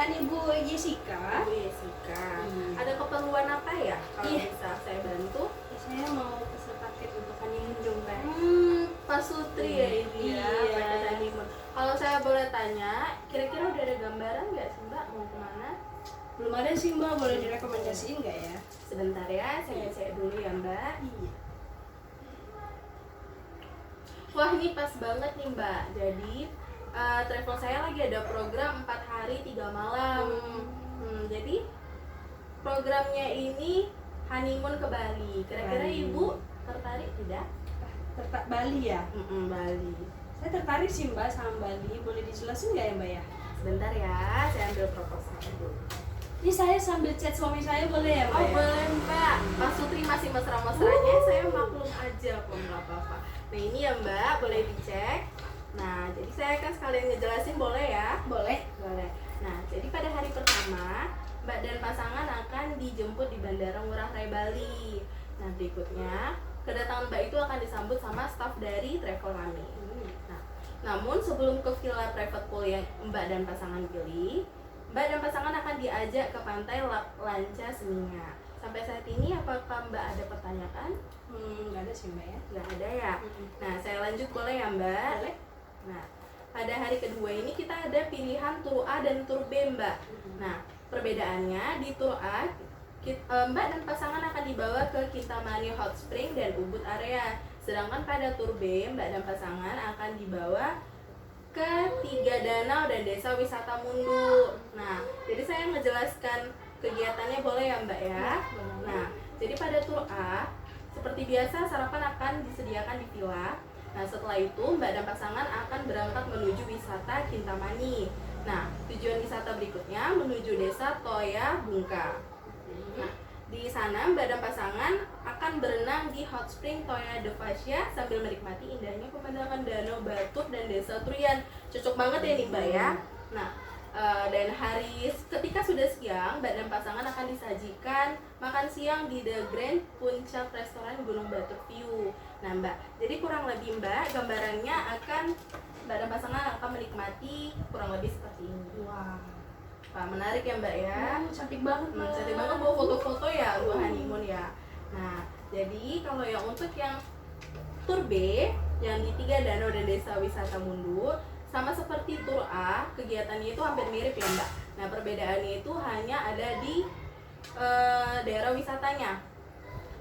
dengan Ibu Jessica. Ibu Jessica. Ada keperluan apa ya? Kalau bisa saya bantu? Saya mau pesan paket untuk honeymoon dong, Mbak. Pak Sutri ya ini ya, paket honeymoon. Kalau saya boleh tanya, kira-kira udah ada gambaran nggak sih Mbak mau kemana? Belum ada sih, Mbak. Boleh direkomendasiin nggak ya? Sebentar ya, saya cek dulu ya Mbak. Iya. Wah, ini pas banget nih Mbak. Jadi travel saya lagi ada program 4 hari 3 malam. Jadi programnya ini honeymoon ke Bali. Kira-kira Bali. Ibu tertarik tidak? Bali ya? Bali. Saya tertarik sih, Mbak, sama Bali. Boleh dijelasin nggak ya, Mbak ya? Sebentar ya, saya ambil proposalnya dulu. Ini saya sambil chat suami saya boleh ya, Mbak? Oh ya? boleh Mbak. Pak Sutri masih mesra-mesranya, saya maklum aja kok, nggak apa-apa. Nah ini ya Mbak, boleh dicek. Nah jadi saya akan sekalian ngejelasin, boleh ya? Boleh. Boleh. Nah jadi pada hari pertama, Mbak dan pasangan akan dijemput di Bandara Ngurah Rai Bali. Nah berikutnya, kedatangan Mbak itu akan disambut sama staf dari travel kami. Nah, namun sebelum ke villa private pool yang Mbak dan pasangan pilih, Mbak dan pasangan akan diajak ke pantai Lanca Seminyak. Sampai saat ini apakah Mbak ada pertanyaan? Nggak ada sih, Mbak ya. Nggak ada ya? Nah saya lanjut boleh ya Mbak? Boleh. Nah pada hari kedua ini kita ada pilihan tur A dan tur B Mbak. Nah perbedaannya di tur A, Mbak dan pasangan akan dibawa ke Kintamani Hot Spring dan Ubud area. Sedangkan pada tur B, Mbak dan pasangan akan dibawa ke 3 danau dan desa wisata Mundu. Nah, jadi saya menjelaskan kegiatannya boleh ya Mbak ya? Nah, jadi pada tur A, seperti biasa sarapan akan disediakan di villa. Nah, setelah itu Mbak dan pasangan akan berangkat menuju wisata Kintamani. Nah, tujuan wisata berikutnya menuju desa Toya Bungka. Nah, di sana Mbak dan pasangan akan berenang di hot spring Toya de Fascia sambil menikmati indahnya pemandangan danau Batur dan desa Truyan. Cocok banget ya nih Mbak ya. Nah, dan hari ketika sudah siang, Mbak dan pasangan akan disajikan makan siang di The Grand Puncak Restoran Gunung Batur View. Nah Mbak, jadi kurang lebih Mbak, gambarannya akan Mbak dan pasangan akan menikmati kurang lebih seperti ini. Wah. Wah, menarik ya Mbak ya. Cantik banget, Mbak. Cantik banget bawa foto-foto ya untuk honeymoon ya. Nah, jadi kalau yang untuk yang tur B yang di 3 danau dan desa wisata Mundur, sama seperti tur A, kegiatannya itu hampir mirip ya Mbak. Nah, perbedaannya itu hanya ada di daerah wisatanya.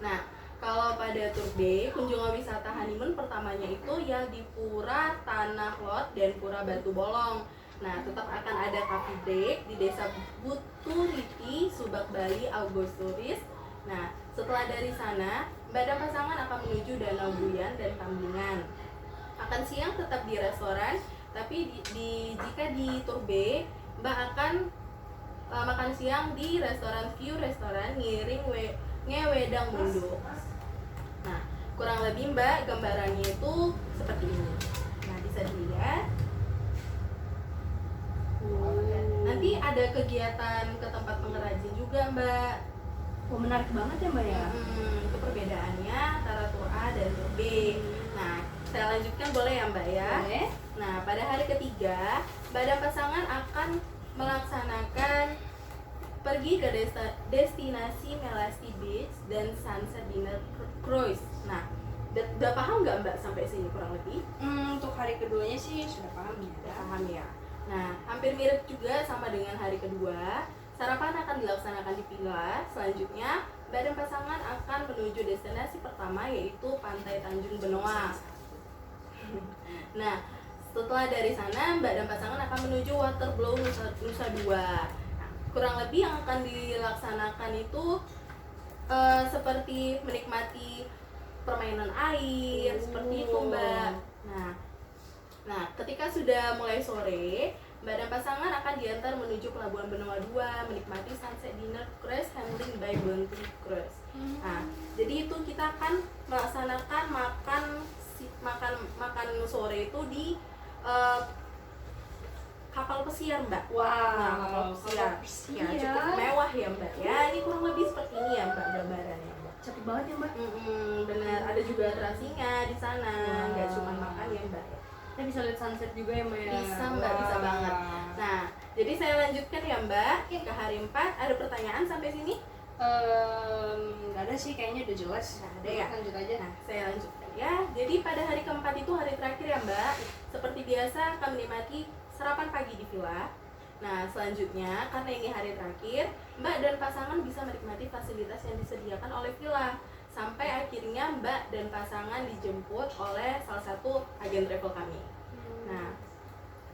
Nah, kalau pada tur B, kunjungan wisata honeymoon pertamanya itu ya di Pura Tanah Lot dan Pura Batu Bolong. Nah, tetap akan ada coffee break di desa Buturiti, Subak, Bali, Augusturis. Nah, setelah dari sana, Mbak dan pasangan akan menuju Danau Buyan dan Tamblingan. Akan siang tetap di restoran, tapi jika di tur B, Mbak akan makan siang di restoran View Restoran Ngiring Ngewedang Mundu. Nah, kurang lebih Mbak gambarannya itu seperti ini. Nah, bisa dilihat. Nanti ada kegiatan ke tempat pengrajin juga Mbak. Wah, menarik banget ya, Mbak ya. Itu perbedaannya antara tur A dan tur B. Nah, saya lanjutkan boleh ya Mbak ya? Boleh. Nah, pada hari ketiga, Mbak dan pasangan akan melaksanakan pergi ke destinasi Melasti Beach dan Sunset Dinner Cruise. Nah, udah paham nggak Mbak sampai sini kurang lebih? Untuk hari keduanya sih sudah paham ya. Udah paham ya. Nah, hampir mirip juga sama dengan hari kedua. Sarapan akan dilaksanakan di villa. Selanjutnya, Mbak dan pasangan akan menuju destinasi pertama yaitu Pantai Tanjung Benoa. Nah, setelah dari sana, Mbak dan pasangan akan menuju Waterblow Nusa Dua. Nah, kurang lebih yang akan dilaksanakan itu seperti menikmati permainan air, seperti itu Mbak. Nah, ketika sudah mulai sore, Mbak dan pasangan akan diantar menuju Pelabuhan Benoa 2, menikmati Sunset Dinner Cruise handling by Bounty Cruise. Nah, jadi itu kita akan melaksanakan makan sore itu di kapal pesiar Mbak. Wow, Nah, kapal pesiar. Ya, cukup mewah ya Mbak. Ya, ini kurang lebih seperti ini ya Mbak gambarannya Mbak. Cantik banget ya, Mbak. Benar, ada juga atrasinya di sana. Nggak cuma makan ya Mbak. Kita bisa lihat sunset juga ya, Mbak ya. Bisa Mbak, bisa banget. Nah, jadi saya lanjutkan ya Mbak. Oke. Ke hari 4, ada pertanyaan sampai sini? Nggak ada sih, kayaknya udah jelas. Nggak ada ya? Lanjut aja. Nah, saya lanjutkan ya. Jadi pada hari keempat itu hari terakhir ya Mbak. Seperti biasa akan menikmati sarapan pagi di villa. Nah, selanjutnya karena ini hari terakhir, Mbak dan pasangan bisa menikmati fasilitas yang disediakan oleh villa. Sampai akhirnya Mbak dan pasangan dijemput oleh salah satu agen travel kami. Nah,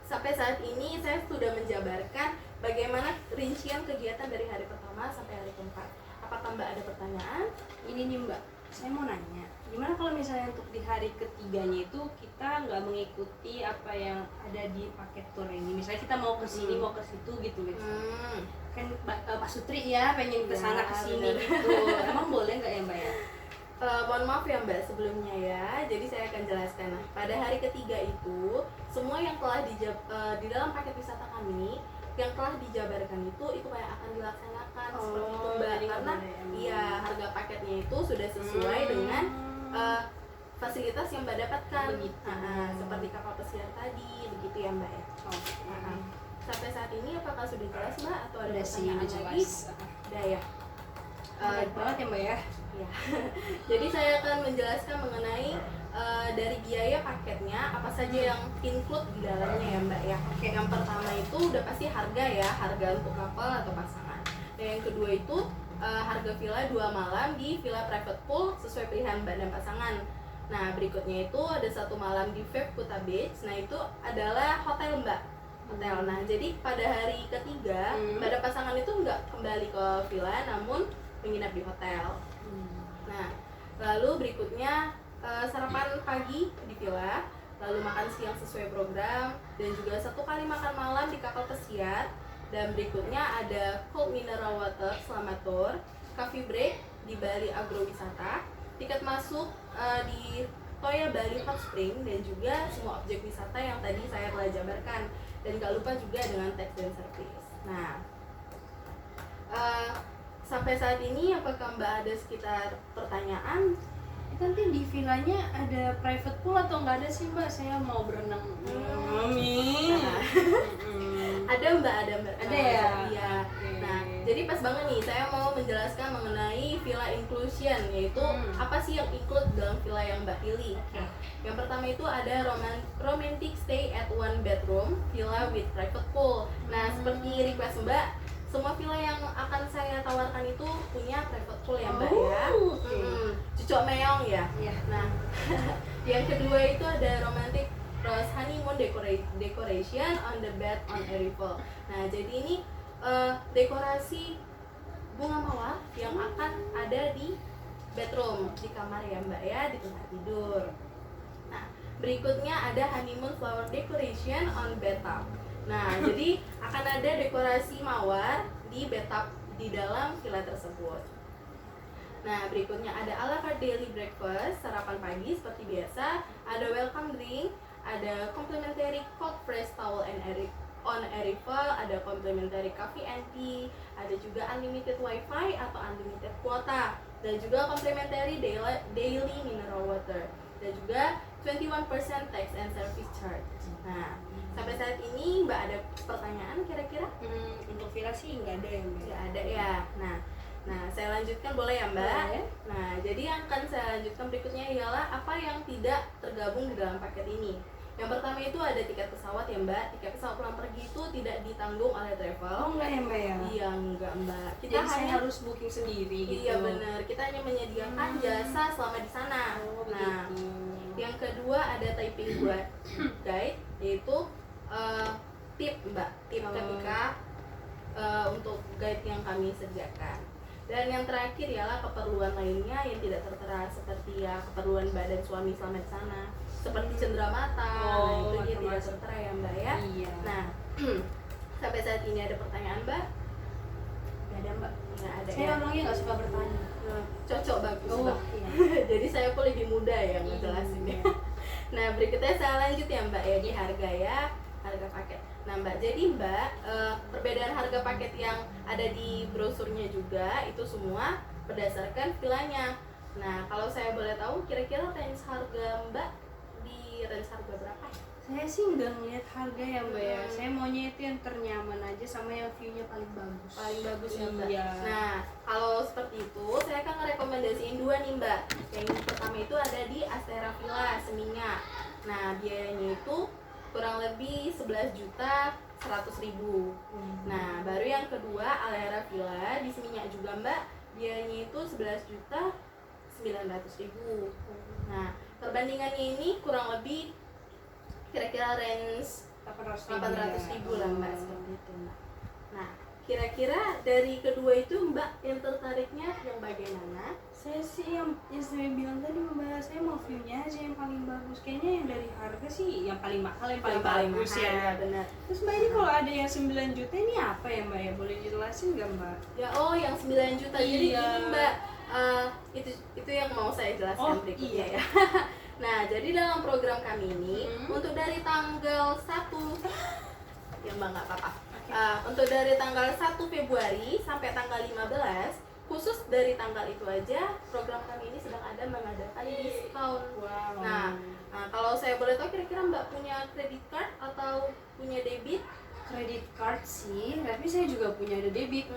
sampai saat ini saya sudah menjabarkan bagaimana rincian kegiatan dari hari pertama sampai hari keempat. Apakah Mbak ada pertanyaan? Ini nih Mbak, saya mau nanya, gimana kalau misalnya untuk di hari ketiganya itu kita nggak mengikuti apa yang ada di paket tour ini? Misalnya kita mau ke sini, mau ke situ gitu. Kan Pak Sutri ya pengen ke sana Ya, ke sini benar. gitu. Emang boleh nggak ya Mbak ya? Mohon maaf ya Mbak sebelumnya ya. Jadi saya akan jelaskan. Nah, pada hari ketiga itu semua yang telah di dalam paket wisata kami yang telah dijabarkan itu yang akan dilaksanakan seperti itu Mbak. jadi nggak Karena boleh ya, Mbak. iya harga paketnya itu sudah sesuai dengan fasilitas yang Mbak dapatkan. Begitu. Seperti kapal pesiar tadi, begitu ya Mbak ya. Sampai saat ini apakah sudah jelas Mbak atau ada Udah sih, pertanyaan udah lagi? jelas. Udah ya. Baik banget ya Mbak ya. Ya. Jadi saya akan menjelaskan mengenai dari biaya paketnya apa saja yang include di dalamnya ya Mbak ya. Oke, yang pertama itu udah pasti harga ya, harga untuk couple atau pasangan. Dan yang kedua itu harga villa 2 malam di villa private pool sesuai pilihan Mbak dan pasangan. Nah, berikutnya itu ada 1 malam di Vape Kuta Beach. Nah, itu adalah hotel Mbak. Hotel. Nah, jadi pada hari ketiga Mbak dan pasangan itu nggak kembali ke villa namun menginap di hotel. Nah, lalu berikutnya sarapan pagi di villa, lalu makan siang sesuai program, dan juga 1 kali makan malam di kapal pesiar. Dan berikutnya ada cold mineral water selama tour, coffee break di Bali Agrowisata, tiket masuk di Toya Bali Hot Spring, dan juga semua objek wisata yang tadi saya telah jabarkan. Dan gak lupa juga dengan tax dan service. Nah, sampai saat ini apakah Mbak ada sekitar pertanyaan? Nanti di villanya ada private pool atau nggak ada sih Mbak? Saya mau berenang. Nah, ada Mbak. Ada ya? Iya. Oke. Nah, jadi pas banget nih saya mau menjelaskan mengenai villa inclusion, yaitu apa sih yang include dalam villa yang Mbak pilih. Yang pertama itu ada romantic stay at 1 bedroom villa with private pool. Nah, seperti request Mbak, semua villa yang akan saya tawarkan itu punya private pool ya Mbak ya. Cucok meong ya. Iya. Nah, yang kedua itu ada romantic rose honeymoon decoration on the bed on arrival. Nah, jadi ini dekorasi bunga mawar yang akan ada di bedroom, di kamar ya Mbak ya, di tempat tidur. Nah, berikutnya ada honeymoon flower decoration on bathtub. Nah, jadi akan ada dekorasi mawar di bathtub di dalam villa tersebut. Nah, berikutnya ada a la carte daily breakfast, sarapan pagi seperti biasa, ada welcome drink, ada complimentary cold press towel and on arrival, ada complimentary coffee and tea, ada juga unlimited wifi atau unlimited kuota, dan juga complimentary daily mineral water, dan juga 21% tax and service charge. Nah, sampai saat ini Mbak ada pertanyaan kira-kira? Untuk villa sih nggak ada ya Mbak. Nggak ada ya. Nah, saya lanjutkan boleh ya Mbak? Boleh. Nah, jadi yang akan saya lanjutkan berikutnya ialah apa yang tidak tergabung di dalam paket ini. Yang pertama itu ada tiket pesawat ya Mbak. Tiket pesawat pulang pergi itu tidak ditanggung oleh travel. Oh enggak ya Mbak ya? Iya enggak Mbak. Kita Jadi saya hanya harus booking sendiri gitu. Iya benar. Kita hanya menyediakan jasa selama di sana. Oh, Nah, begitu. yang kedua ada typing guide, yaitu tip Mbak. Tip ketika untuk guide yang kami sediakan. Dan yang terakhir ialah keperluan lainnya yang tidak tertera, seperti ya keperluan Mbak dan suami selama di sana, seperti cendera mata. Nah, itu dia tidak tertera ya Mbak ya. Iya. Nah, sampai saat ini ada pertanyaan Mbak? Nggak ada Mbak? Nggak ada Saya ya? orangnya nggak suka bertanya. Cocok bagus Oh, Mbak. iya. Jadi saya pun lebih muda ya ngejelasinnya. Nah, berikutnya saya lanjut ya Mbak ya di harga ya, harga paket. Nah Mbak, jadi Mbak, perbedaan harga paket yang ada di brosurnya juga itu semua berdasarkan villanya. Nah, kalau saya boleh tahu kira-kira range harga Mbak di range harga berapa? Saya sih nggak ngeliat harga ya mbak ya, saya maunya itu yang ternyaman aja sama yang view-nya paling bagus. Paling bagus ya mbak. Iya. Nah kalau seperti itu saya akan ngerekomendasiin 2 nih mbak. Yang pertama itu ada di Astera Villa Seminyak. Nah biayanya itu kurang lebih 11.100.000. Nah baru yang kedua Alera Villa di Seminyak juga mbak, biayanya itu 11.900.000. Nah perbandingannya ini kurang lebih kira-kira range 800.000 lah mbak, seperti itu mbak. Nah kira-kira dari kedua itu mbak yang tertariknya yang bagaimana? Saya sih yang saya bilang tadi mbak, saya mau view-nya aja yang paling bagus. Kayaknya yang dari harga sih yang paling mahal, yang paling bagus mahal, ya. benar. Terus mbak ini kalau ada yang 9 juta ini apa ya mbak ya, boleh jelasin nggak mbak? Ya yang 9 juta. Jadi Iya. gini mbak, itu yang mau saya jelaskan berikutnya ya. Nah jadi dalam program kami ini untuk dari tanggal 1 ya mbak nggak apa-apa. Untuk dari tanggal 1 Februari sampai tanggal 15, khusus dari tanggal itu aja program kami ini sedang ada mengadakan diskon. Wow. Nah kalau saya boleh tahu kira-kira mbak punya credit card atau punya debit? Credit card sih, tapi saya juga punya ada debit.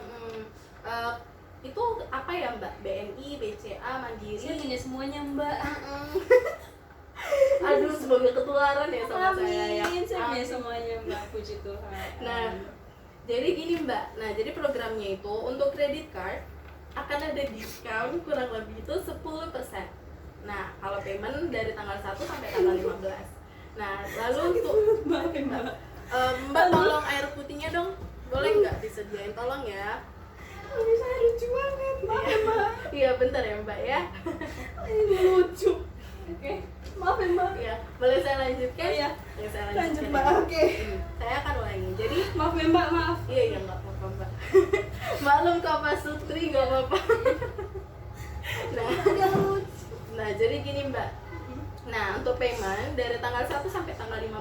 Itu apa ya mbak? BNI, BCA, Mandiri? Saya punya semuanya mbak. Aduh semoga ketularan ya sama saya ya. Saya punya semuanya mbak, puji Tuhan. Nah jadi gini mbak, nah jadi programnya itu untuk credit card akan ada diskon kurang lebih itu 10%. Nah kalau payment dari tanggal 1 sampai tanggal 15. Nah lalu untuk mbak tolong air putihnya dong, boleh nggak disediain, tolong ya. Tapi saya lucu banget, maaf ya mbak. Iya bentar ya mbak ya. Ini lucu. Oke, maaf ya mbak. Ya boleh saya lanjutkan? Iya. Ya, saya Lanjut lanjutkan mbak, ya. oke. Saya akan ulangi. Jadi Maaf ya mbak, maaf. iya nggak apa-apa mbak. Maklum kok Pak Sutri nggak apa-apa. Nah jadi gini mbak. Nah untuk payment dari tanggal 1 sampai tanggal 15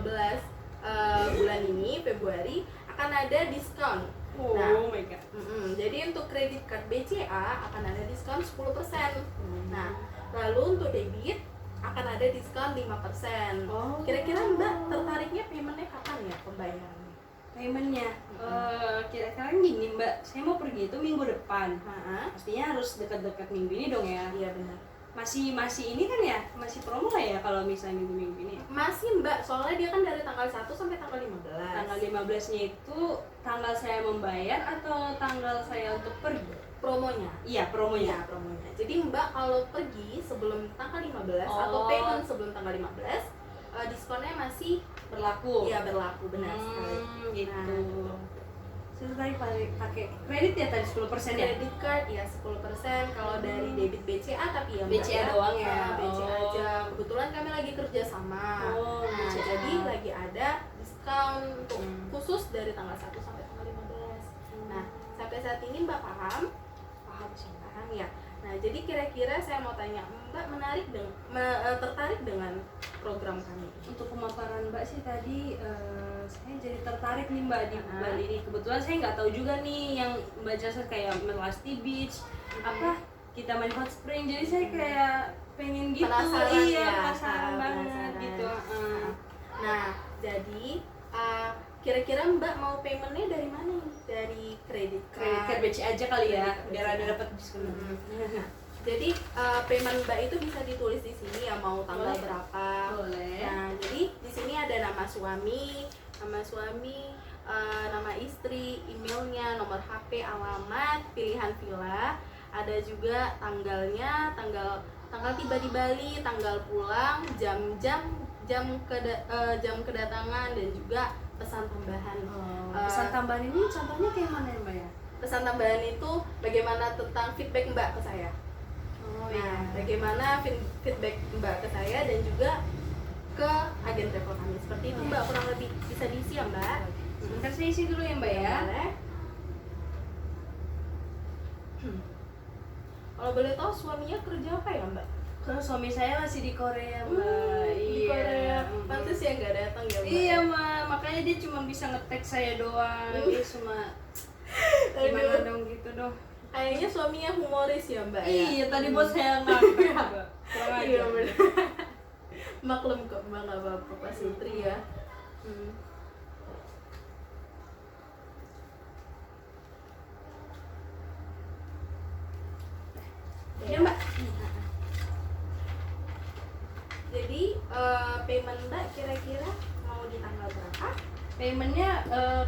bulan ini Februari akan ada diskon. Oh my god. Jadi untuk kredit card BCA akan ada diskon 10%. Nah lalu untuk debit akan ada diskon 5%. Kira-kira mbak tertariknya paymentnya kapan ya pembayarannya? Paymentnya, kira-kira gini mbak, saya mau pergi itu minggu depan. Pastinya harus dekat-dekat minggu ini dong ya. Iya benar. Masih ini kan ya, masih promo lah ya kalau misalnya minggu-minggu ini. Masih mbak, soalnya dia kan dari tanggal 1 sampai tanggal 15. Tanggal 15-nya itu tanggal saya membayar atau tanggal saya untuk pergi? Promonya. Iya, promonya. Iya, promonya. Jadi mbak kalau pergi sebelum tanggal 15 atau payment sebelum tanggal 15, diskonnya masih Berlaku. iya berlaku, benar sekali. Gitu. Nah, Saya tadi pakai kredit ya tadi 10% ya? Credit card ya 10%, kalau dari debit BCA tapi ya mbak BCA doang ya? BCA aja. Kebetulan kami lagi kerja sama. Nah, BCA. jadi lagi ada diskon untuk khusus dari tanggal 1 sampai tanggal 15. Nah, sampai saat ini mbak paham? Paham sih, paham ya. Nah, jadi kira-kira saya mau tanya, mbak tertarik dengan program kami? Untuk pemaparan mbak sih tadi saya jadi tertarik nih mbak di Bali ini. Kebetulan saya nggak tahu juga nih yang mbak jelaskan kayak Melasti Beach, apa kita main hot spring. Jadi saya kayak pengen gitu. Penasaran iya, ya? penasaran banget Penasaran. gitu. Nah, jadi kira-kira mbak mau paymentnya dari mana nih? Dari kredit Kredit card? BCA aja kali ya, Kredit biar BCA. ada dapat diskon. Jadi payment mbak itu bisa ditulis di sini ya, mau tanggal Boleh. berapa. Boleh. Nah, jadi di sini ada nama suami, nama istri, emailnya, nomor HP, alamat, pilihan villa, ada juga tanggalnya, tanggal tiba di Bali, tanggal pulang, jam kedatangan, dan juga pesan tambahan. Pesan tambahan ini contohnya kayak mana ya mbak ya? Pesan tambahan itu bagaimana tentang feedback mbak ke saya. Bagaimana feedback mbak ke saya dan juga ke agen travel kami. Seperti itu mbak, kurang lebih bisa diisi ya mbak. Sebentar saya isi dulu ya mbak ya. Boleh. Kalau boleh tahu suaminya kerja apa ya mbak? Kalau suami saya masih di Korea mbak. Di Korea. Pantes ya nggak datang ya mbak? Iya mbak, makanya dia cuma bisa nge-tag saya doang. Dia cuma gimana dong gitu dong. Kayaknya suaminya humoris ya mbak ya? Iya, tadi bos saya ngaku ya mbak. Kurang Iya aja. bener. Maklum kok Mbak, nggak apa-apa Pak Sutri ya. Ya Mbak. Jadi payment Mbak kira-kira mau di tanggal berapa? Paymentnya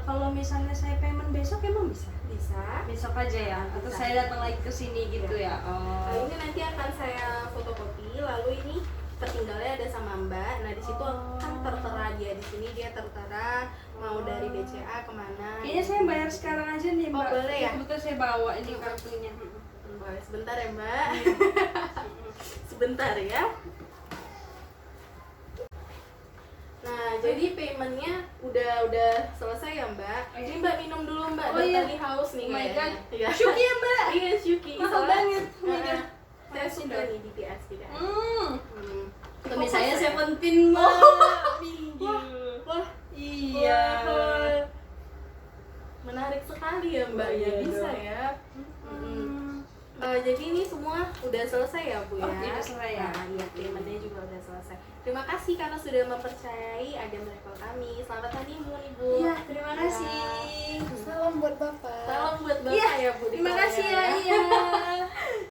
kalau misalnya saya payment besok emang bisa? Bisa. Besok aja ya? Atau Bisa. saya datang lagi ke sini gitu ya? Oh. Ini nanti akan saya fotokopi, lalu ini tertinggalnya ada sama Mbak. Nah di situ kan tertera dia di sini, dia tertera mau dari BCA kemana. Kayaknya saya bayar sekarang aja nih Mbak. Oh, boleh ya? Kebetulan saya bawa ini kartunya. Boleh, sebentar ya Mbak. Sebentar ya. Nah, jadi paymentnya udah selesai ya Mbak. Ini Mbak minum dulu Mbak, Oh, iya. tadi haus nih Oh my kayaknya. God. Iya. Syuki ya Mbak? Iya, Syuki. Mahal Soalnya- banget. Oh my God. Saya suka nih BTS tidak. Tulis saya Fokus ya? Seventeen Mbak. Wah, Iya. wah. Menarik sekali ya Mbak ya, Iya bisa dong. ya. Jadi ini semua udah selesai ya Bu ya? Oh, udah selesai ya? Nah, iya, paymentnya juga udah selesai. Terima kasih karena sudah mempercayai agen travel kami. Selamat honeymoon Ibu. Iya, terima kasih. Salam buat Bapak. Salam buat Bapak Iya, ya Bu. di terima kasih ya. Korea Iya.